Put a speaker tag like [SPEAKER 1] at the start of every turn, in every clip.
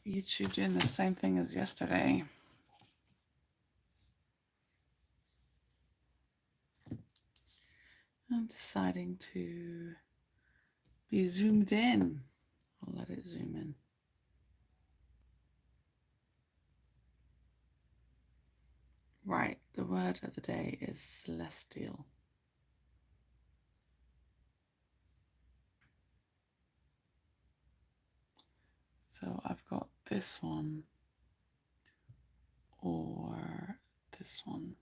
[SPEAKER 1] YouTube doing the same thing as yesterday. I'm deciding to be zoomed in. I'll let it zoom in. Right, the word of the day is celestial. So I've got this one or this one.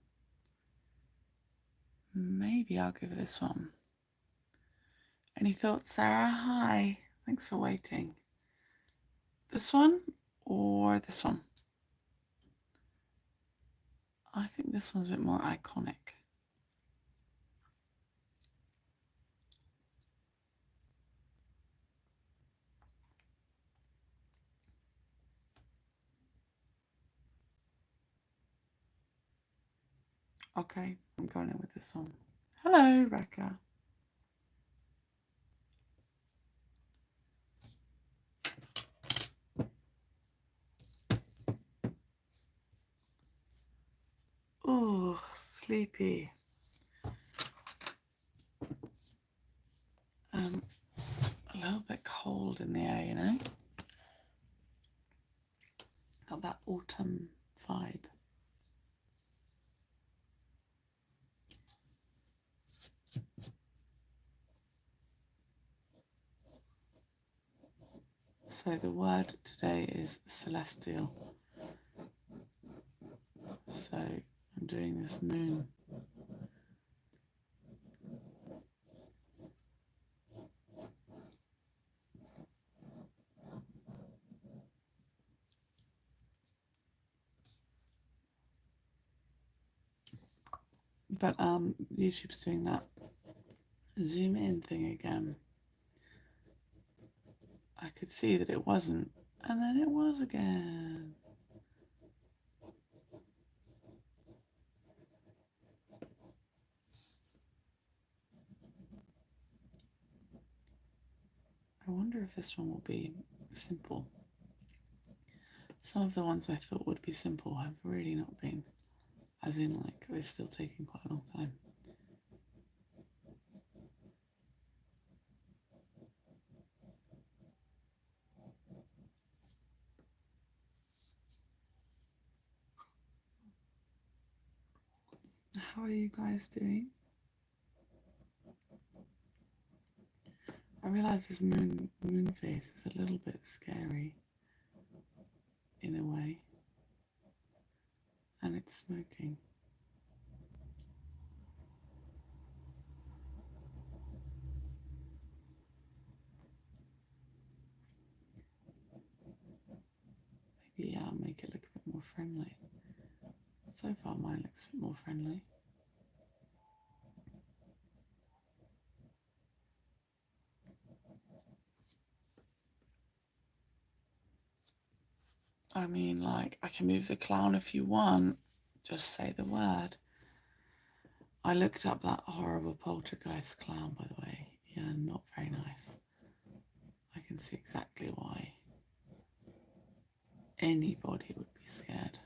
[SPEAKER 1] Maybe I'll give this one. Any thoughts, Sarah? Hi, thanks for waiting. This one or this one? I think this one's a bit more iconic. Okay, I'm going in with this one. Hello, Rekka. Oh, sleepy. A little bit cold in the air, you know? Got that autumn vibe. So the word today is celestial. So I'm doing this moon. But YouTube's doing that zoom in thing again. I could see that it wasn't, and then it was again. I wonder if this one will be simple. Some of the ones I thought would be simple have really not been. As in, like, they've still taken quite a long time. How are you guys doing? I realise this moon face is a little bit scary in a way, and it's smoking. Maybe I'll make it look a bit more friendly. So far mine looks a bit more friendly. I mean, like, I can move the clown if you want. Just say the word. I looked up that horrible poltergeist clown, by the way. Yeah, not very nice. I can see exactly why anybody would be scared.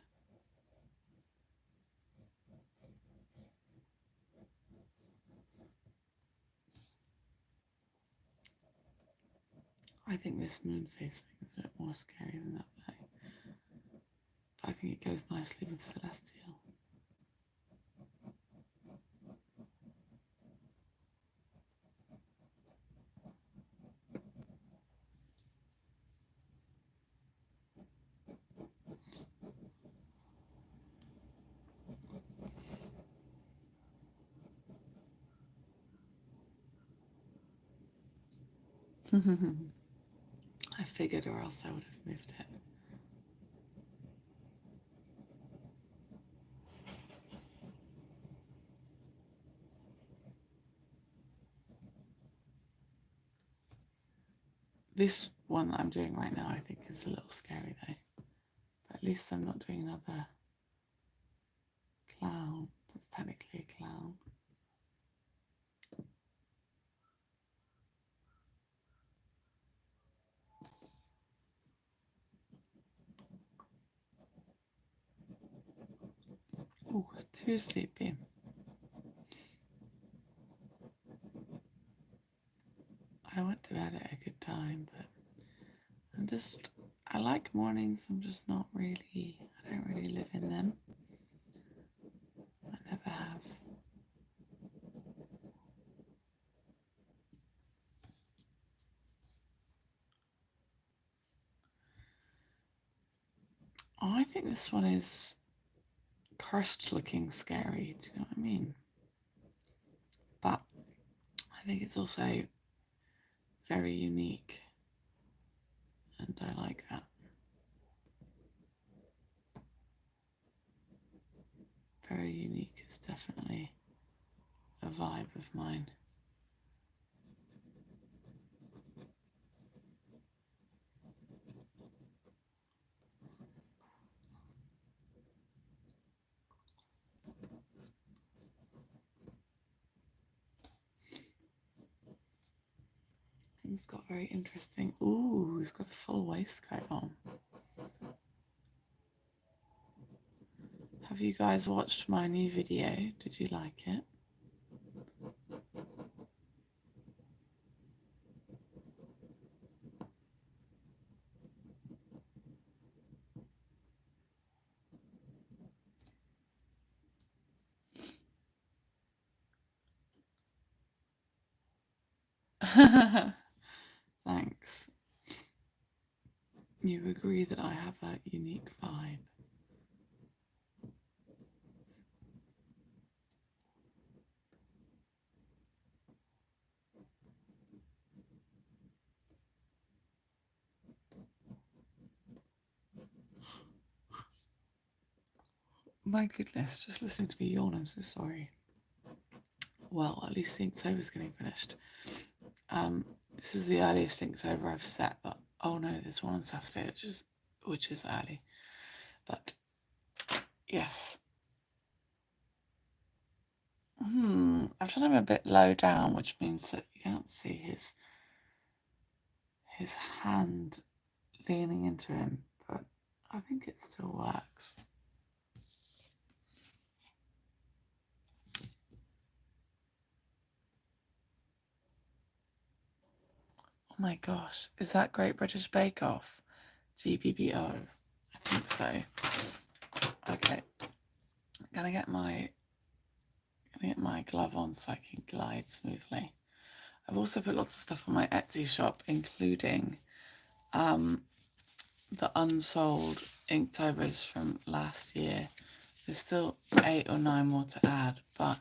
[SPEAKER 1] I think this moon face thing is a bit more scary than that though. But I think it goes nicely with celestial. I figured, or else I would have moved it. This one that I'm doing right now I think is a little scary though. But at least I'm not doing another clown. That's technically a clown. Oh, too sleepy. I went to bed at a good time, but I like mornings. I don't really live in them. I never have. Oh, I think this one is cursed looking scary. Do you know what I mean? But I think it's also very unique. And I like that. Very unique is definitely a vibe of mine. He's got very interesting. Ooh, he's got a full waistcoat on. Have you guys watched my new video? Did you like it? Thanks. You agree that I have a unique vibe. My goodness, just listening to me yawn, I'm so sorry. Well, at least Inktober's getting finished. This is the earliest Inktober I've set, but oh no, there's one on Saturday, which is early. But yes. I've done him a bit low down, which means that you can't see his hand leaning into him, but I think it still works. Oh my gosh, is that Great British Bake Off? GBBO? I think so. Okay, I'm gonna get my glove on so I can glide smoothly. I've also put lots of stuff on my Etsy shop, including the unsold Inktober's from last year. There's still 8 or 9 more to add, but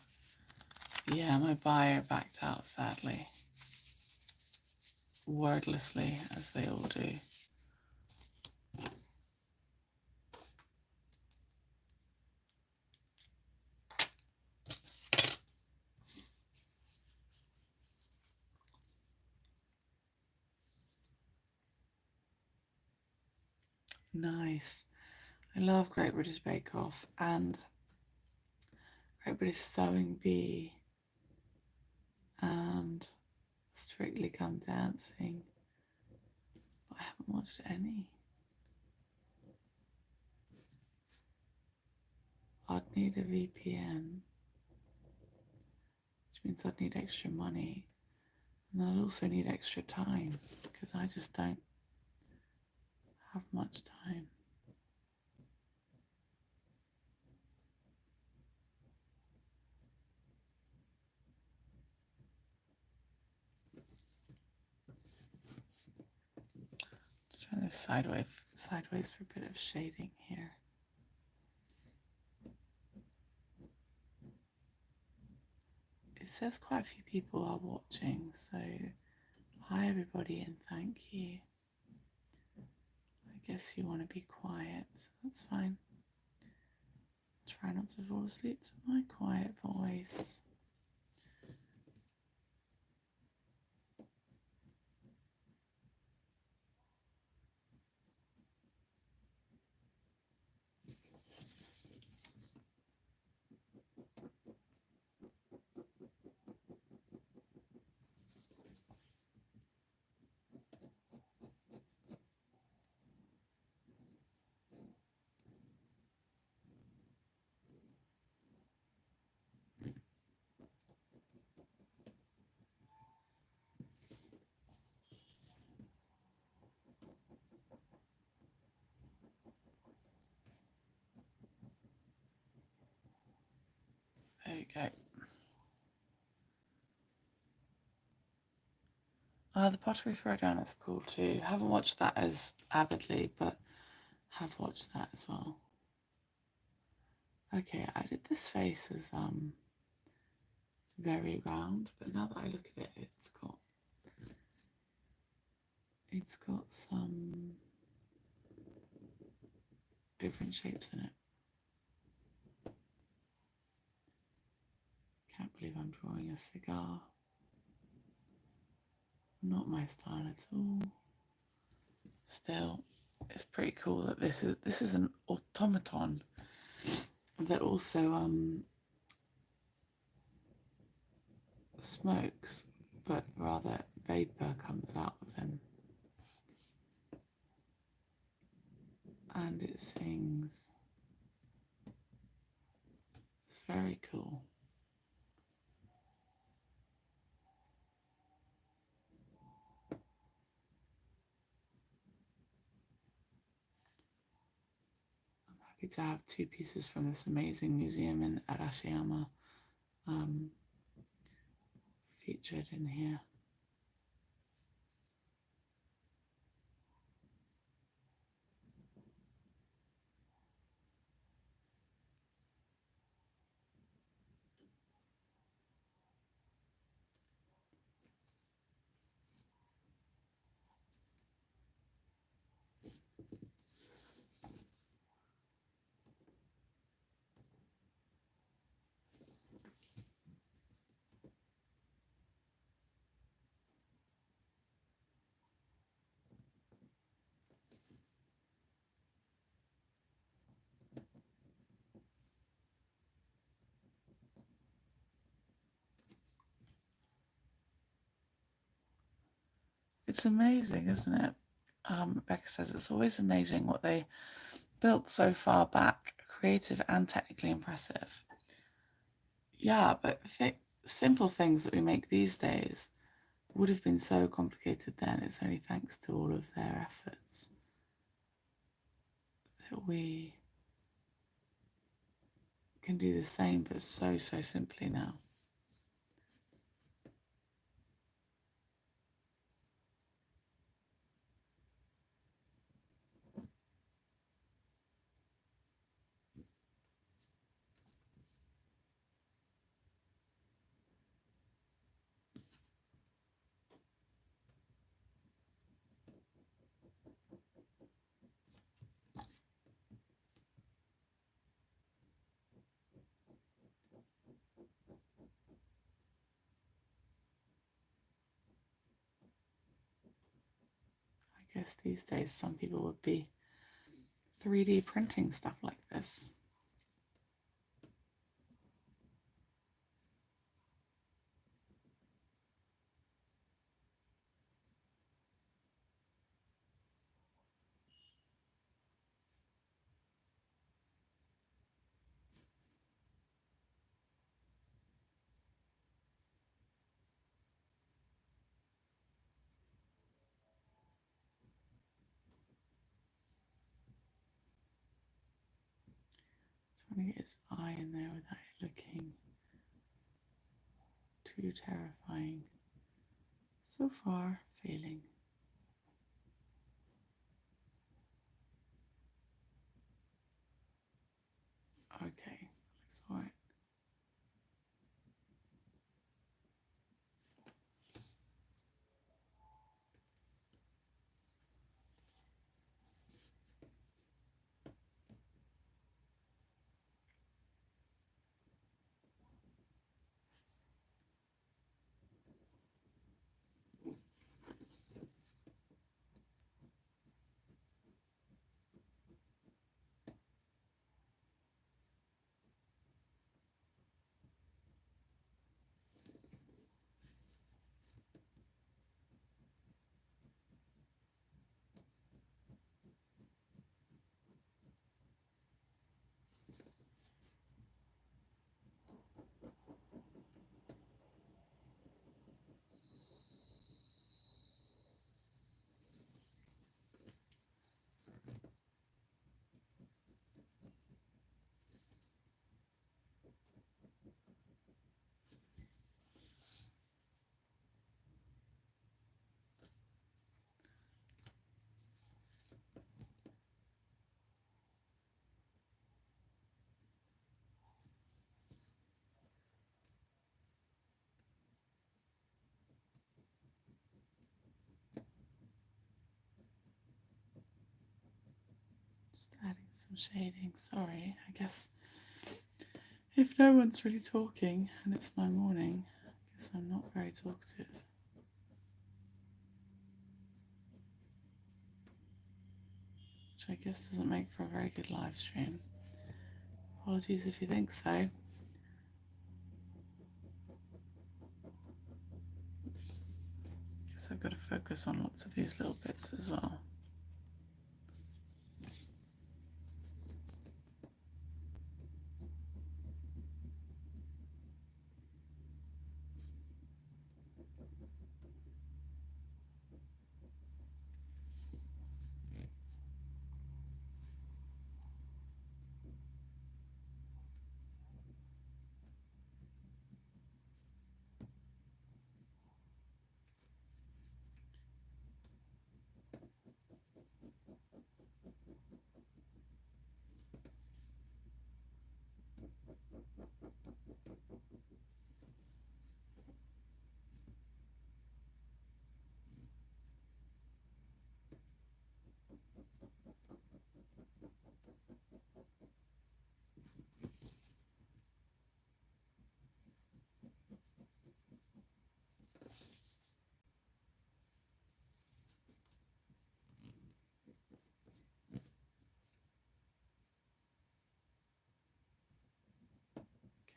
[SPEAKER 1] yeah, my buyer backed out sadly. Wordlessly, as they all do. Nice. I love Great British Bake Off and Great British Sewing Bee and Strictly Come Dancing. But I haven't watched any. I'd need a VPN, which means I'd need extra money. And I'd also need extra time because I just don't have much time. Let's turn this sideways for a bit of shading here. It says quite a few people are watching, so hi everybody and thank you. I guess you want to be quiet, so that's fine. Try not to fall asleep to my quiet voice. you go. The Pottery Throwdown is cool too. Haven't watched that as avidly, but have watched that as well. Okay, I did this face as very round, but now that I look at it, it's got some different shapes in it. Can't believe I'm drawing a cigar. Not my style at all. Still, it's pretty cool that this is an automaton that also smokes, but rather vapor comes out of him. And it sings. It's very cool. I'm happy to have two pieces from this amazing museum in Arashiyama featured in here. It's amazing, isn't it? Becca says it's always amazing what they built so far back, creative and technically impressive. Yeah, but simple things that we make these days would have been so complicated then. It's only thanks to all of their efforts that we can do the same, but so simply now. I guess these days some people would be 3D printing stuff like this. Trying to get his eye in there without it looking too terrifying. So far, failing. Okay, looks alright. shading. Sorry, I guess if no one's really talking and it's my morning, I guess I'm not very talkative. Which I guess doesn't make for a very good live stream. Apologies if you think so. Guess I've got to focus on lots of these little bits as well.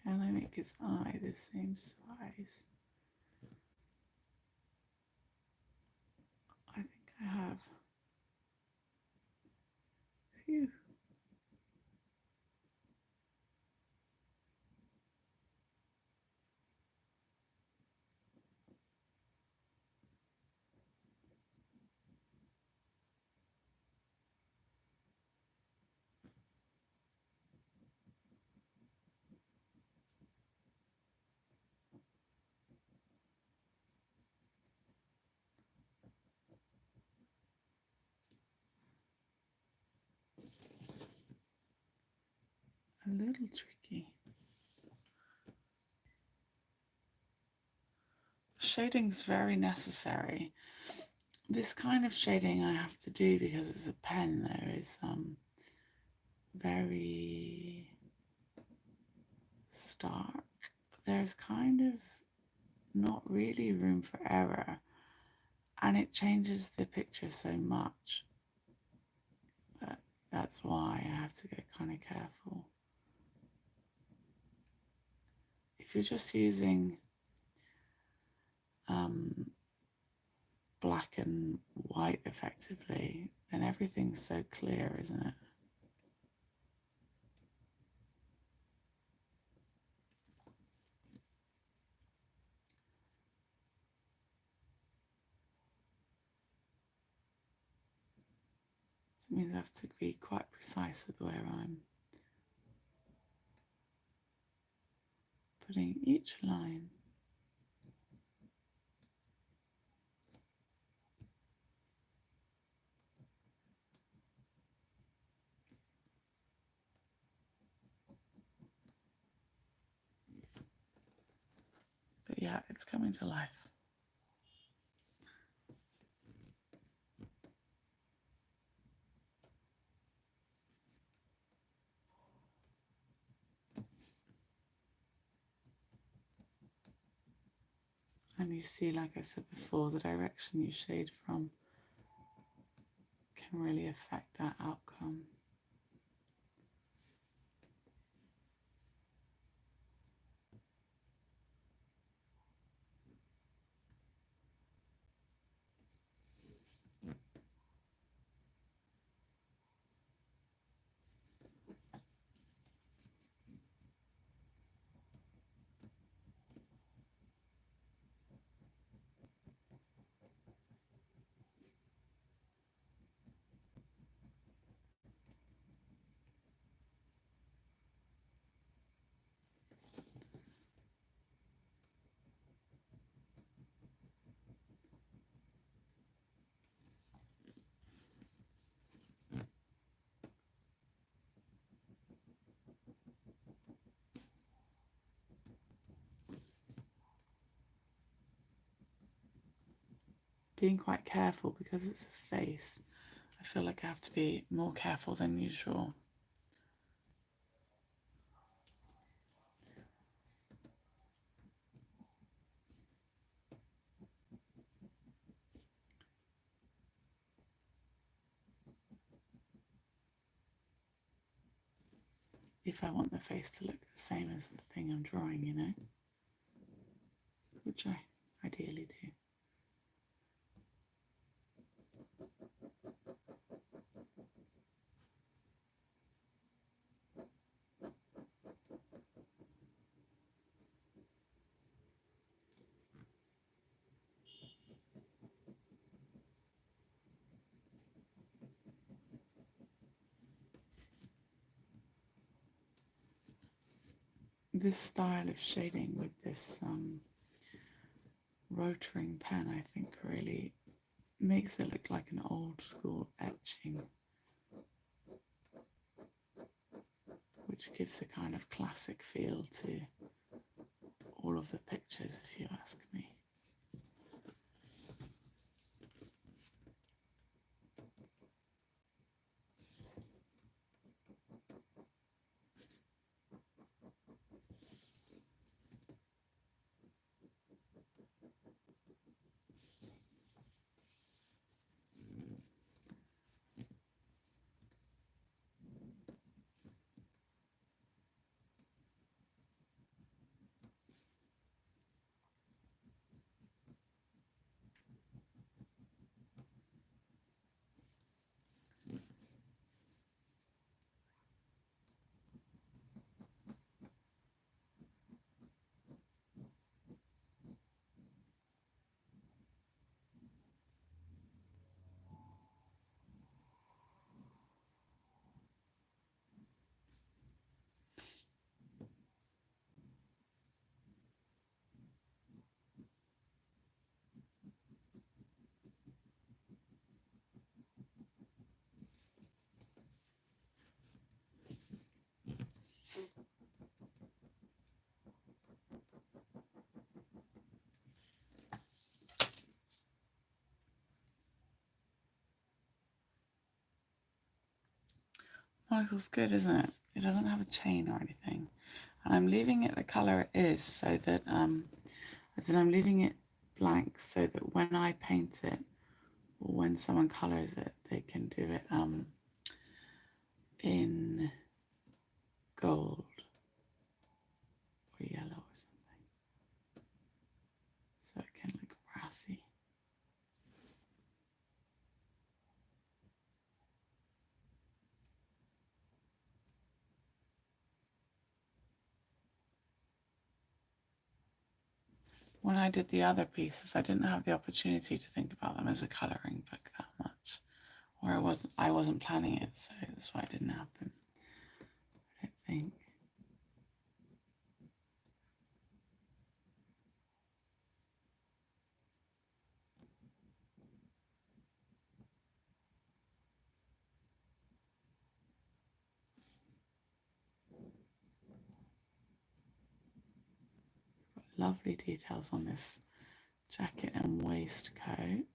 [SPEAKER 1] Can I make his eye the same size? I think I have. Phew. A little tricky. Shading's very necessary. This kind of shading I have to do because it's a pen. There is very stark. There's kind of not really room for error, and it changes the picture so much. But that's why I have to get kind of careful. If you're just using black and white effectively, then everything's so clear, isn't it? So it means I have to be quite precise with where I'm putting each line. But yeah, it's coming to life. And you see, like I said before, the direction you shade from can really affect that outcome. Being quite careful because it's a face. I feel like I have to be more careful than usual. if I want the face to look the same as the thing I'm drawing, you know, which I ideally do. This style of shading with this Rotaring pen, I think, really makes it look like an old school etching, which gives a kind of classic feel to all of the pictures, if you ask me. Monocle's good, isn't it? It doesn't have a chain or anything. And I'm leaving it the colour it is so that, as in I'm leaving it blank so that when I paint it, or when someone colours it, they can do it in gold or yellow or something. So it can look brassy. When I did the other pieces, I didn't have the opportunity to think about them as a colouring book that much, or I wasn't planning it, so that's why it didn't happen, I don't think. Lovely details on this jacket and waistcoat.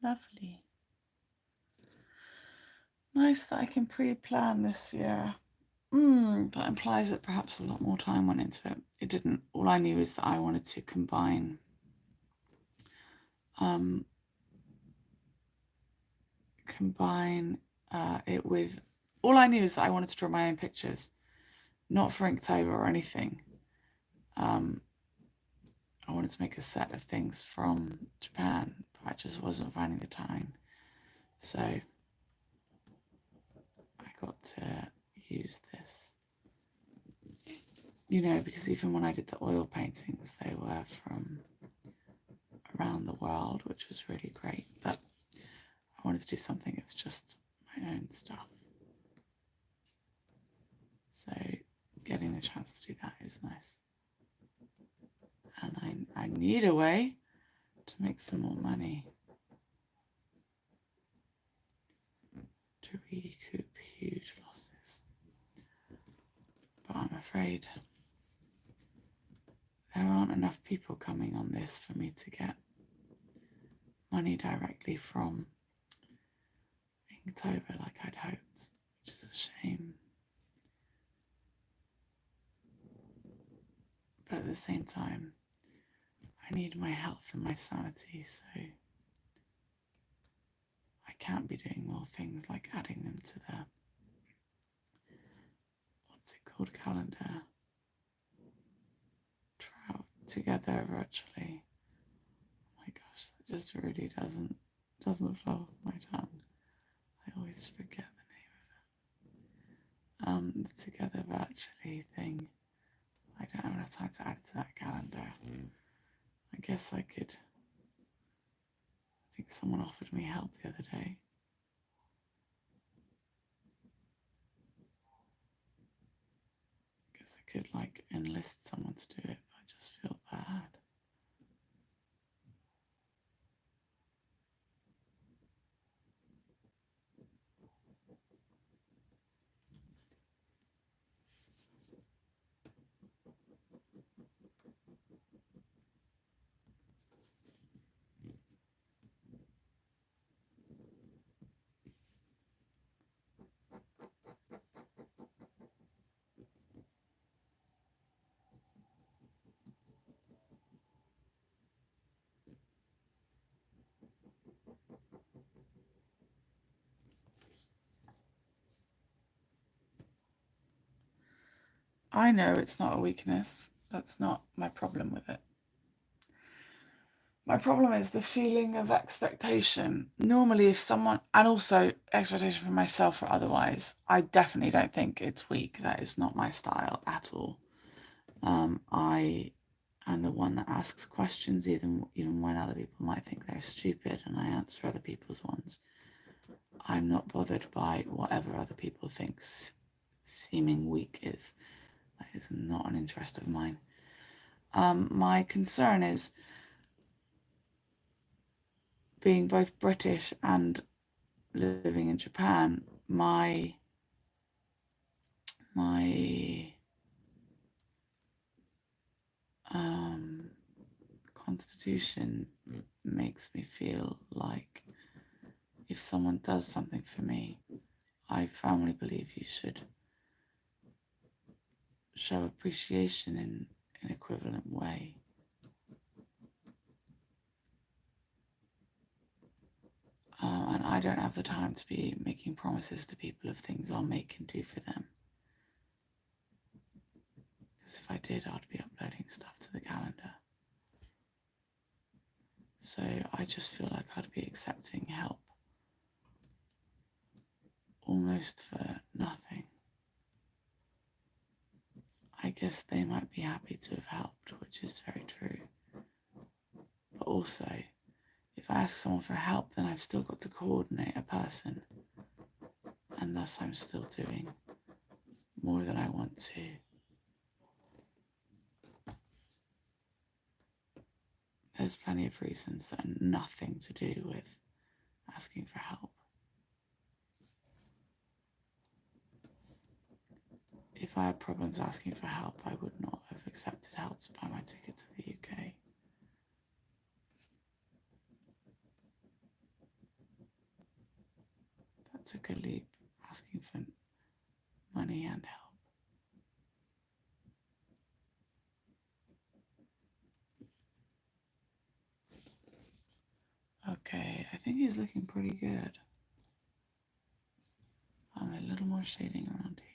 [SPEAKER 1] Lovely. Nice that I can pre-plan this year. That implies that perhaps a lot more time went into it. It didn't. All I knew is that I wanted to combine combine it with, all I knew is that I wanted to draw my own pictures, not for Inktober or anything. I wanted to make a set of things from Japan, but I just wasn't finding the time. So I got to use this, you know, because even when I did the oil paintings, they were from around the world, which was really great. But I wanted to do something of just my own stuff. So getting the chance to do that is nice. And I need a way to make some more money to recoup huge losses. But I'm afraid there aren't enough people coming on this for me to get money directly from Inktober like I'd hoped, which is a shame. But at the same time, I need my health and my sanity, so I can't be doing more things like adding them to the, what's it called, calendar, together virtually. Oh my gosh, that just really doesn't flow off my tongue. I always forget the name of it. The together virtually thing. I don't have enough time to add it to that calendar. I guess I could. I think someone offered me help the other day. I guess I could like enlist someone to do it, but I just feel bad. I know it's not a weakness. That's not my problem with it. My problem is the feeling of expectation. Normally if someone, and also expectation from myself or otherwise, I definitely don't think it's weak. That is not my style at all. I am the one that asks questions even when other people might think they're stupid, and I answer other people's ones. I'm not bothered by whatever other people think seeming weak is. That is not an interest of mine. My concern is being both British and living in Japan, my constitution makes me feel like if someone does something for me, I firmly believe you should show appreciation in an equivalent way. And I don't have the time to be making promises to people of things I'll make and do for them. Because if I did, I'd be uploading stuff to the calendar. So I just feel like I'd be accepting help almost for nothing. I guess they might be happy to have helped, which is very true. But also, if I ask someone for help, then I've still got to coordinate a person. And thus I'm still doing more than I want to. There's plenty of reasons that are nothing to do with asking for help. If I had problems asking for help, I would not have accepted help to buy my ticket to the UK. That took a leap, asking for money and help. think he's looking pretty good. A little more shading around here.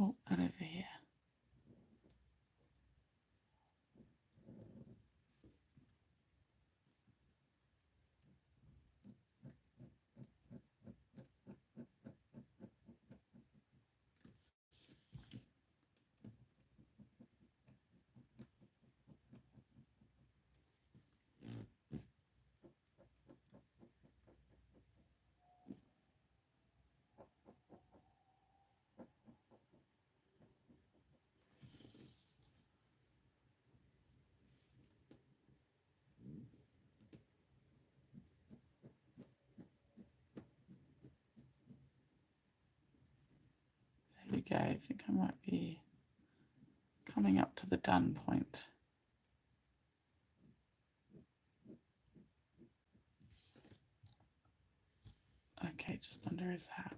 [SPEAKER 1] Oh, and over here. There we go. I think I might be coming up to the done point. Okay, just under his hat.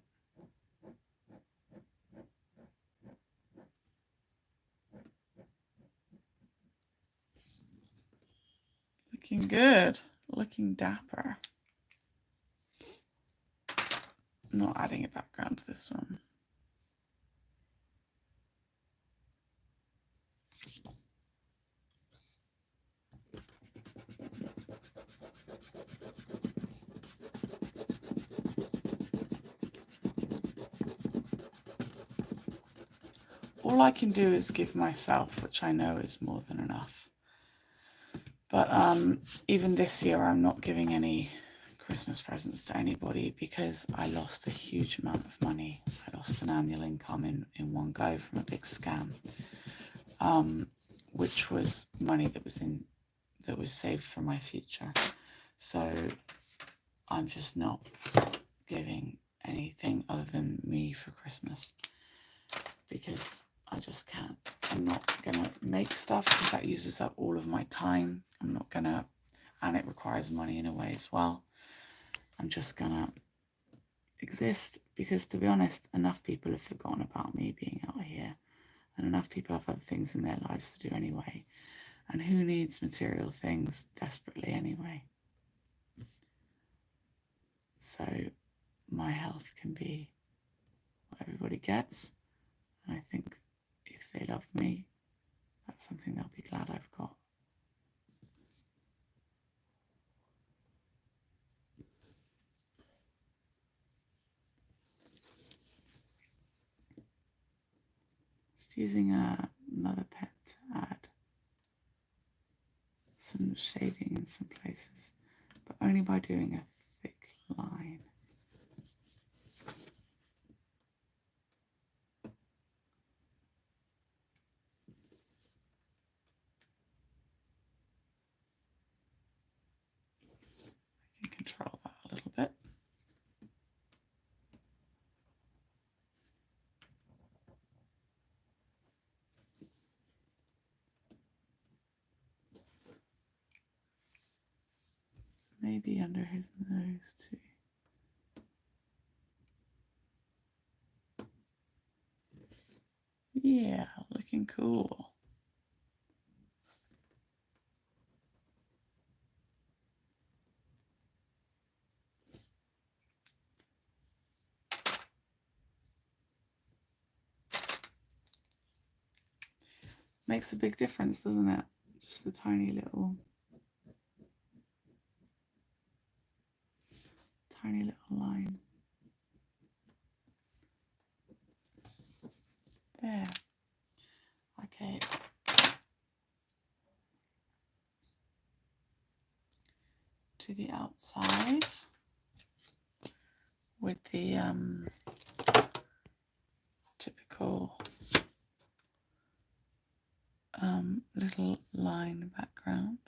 [SPEAKER 1] Looking good. Looking dapper. Not adding a background to this one. All I can do is give myself, which I know is more than enough. But even this year, I'm not giving any Christmas presents to anybody because I lost a huge amount of money. I lost an annual income in one go from a big scam, which was money that was saved for my future. So I'm just not giving anything other than me for Christmas because I just can't. I'm not gonna make stuff because that uses up all of my time. I'm not gonna, and it requires money in a way as well. I'm just gonna exist because, to be honest, enough people have forgotten about me being out here, and enough people have other things in their lives to do anyway. And who needs material things desperately anyway? So my health can be what everybody gets, and I think if they love me, that's something they'll be glad I've got. Just using another pen to add some shading in some places, but only by doing a thick line. I can control that a little bit. Maybe under his nose too. Yeah, looking cool. Makes a big difference, doesn't it? Just the tiny little line. There. Okay. To the outside with the typical little line background.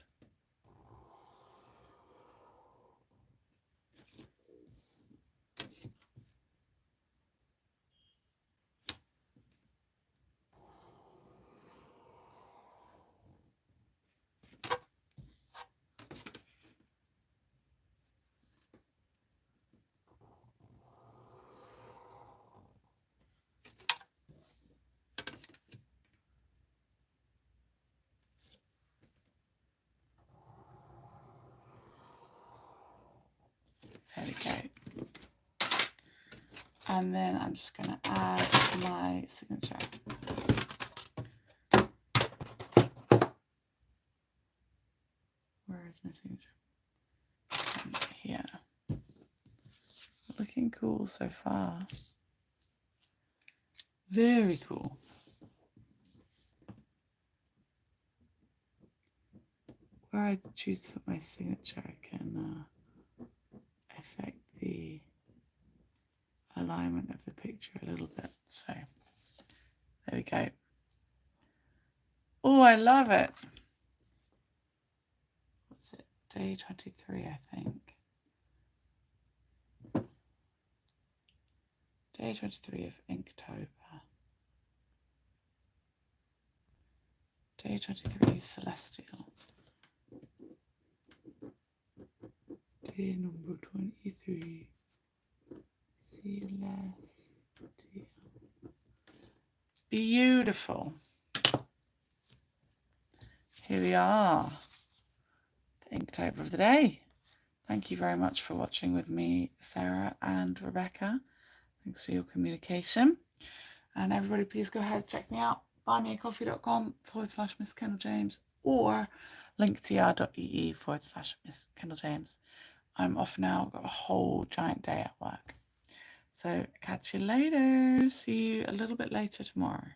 [SPEAKER 1] There we go. And then I'm just going to add my signature. Where is my signature? Here. Looking cool so far. Very cool. Where I choose to put my signature, I can affect the alignment of the picture a little bit. So there we go. Oh, I love it. What's it? Day 23, I think. Day 23 of Inktober. Day 23 Celestial. Day number 23. Celestial. Beautiful. Here we are. The Inktober of the day. Thank you very much for watching with me, Sarah and Rebecca. Thanks for your communication. And everybody, please go ahead, check me out. buymeacoffee.com/Miss Kendal James or linktr.ee/Miss Kendal James. I'm off now. I've got a whole giant day at work. So catch you later. See you a little bit later tomorrow.